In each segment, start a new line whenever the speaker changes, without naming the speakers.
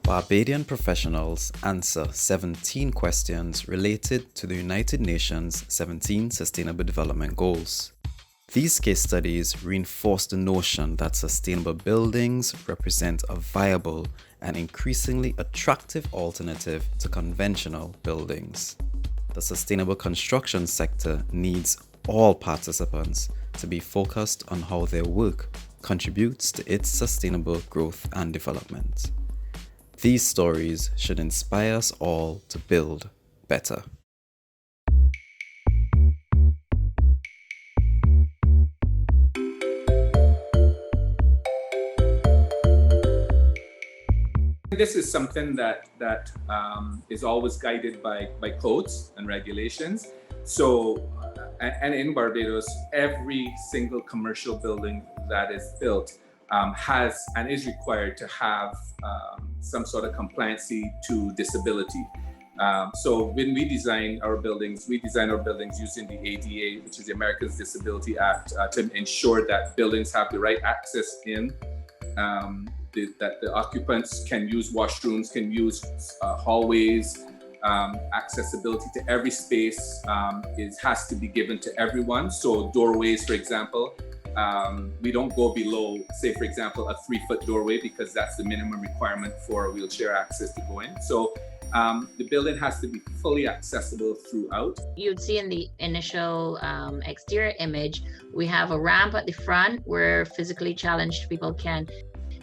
Barbadian professionals answer 17 questions related to the United Nations 17 Sustainable Development Goals. These case studies reinforce the notion that sustainable buildings represent a viable and increasingly attractive alternative to conventional buildings. The sustainable construction sector needs all participants to be focused on how their work contributes to its sustainable growth and development. These stories should inspire us all to build better.
This is something that is always guided by codes and regulations. So, and in Barbados, every single commercial building that is built has and is required to have some sort of compliancy to disability. So when we design our buildings using the ADA, which is the Americans Disability Act, to ensure that buildings have the right access in, that the occupants can use washrooms, can use hallways, accessibility to every space has to be given to everyone. So doorways, for example, we don't go below, say, for example, a 3-foot doorway, because that's the minimum requirement for wheelchair access to go in. So the building has to be fully accessible throughout.
You'd see in the initial exterior image, we have a ramp at the front where physically challenged people can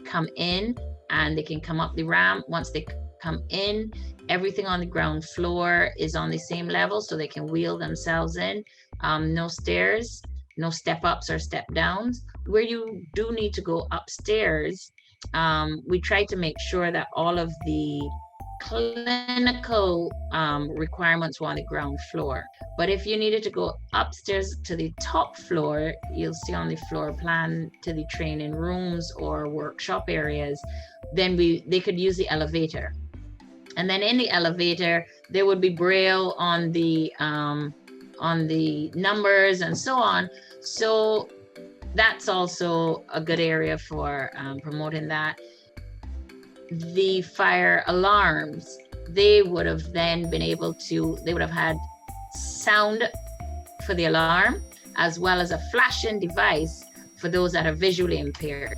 come in and they can come up the ramp. Once they come in, everything on the ground floor is on the same level so they can wheel themselves in. No stairs, no step ups or step downs. Where you do need to go upstairs, we try to make sure that all of the clinical requirements were on the ground floor. But if you needed to go upstairs to the top floor, you'll see on the floor plan to the training rooms or workshop areas, then they could use the elevator. And then in the elevator, there would be braille on the numbers and so on. So that's also a good area for promoting that. The fire alarms, they would have then been able to, they would have had sound for the alarm, as well as a flashing device for those that are visually impaired.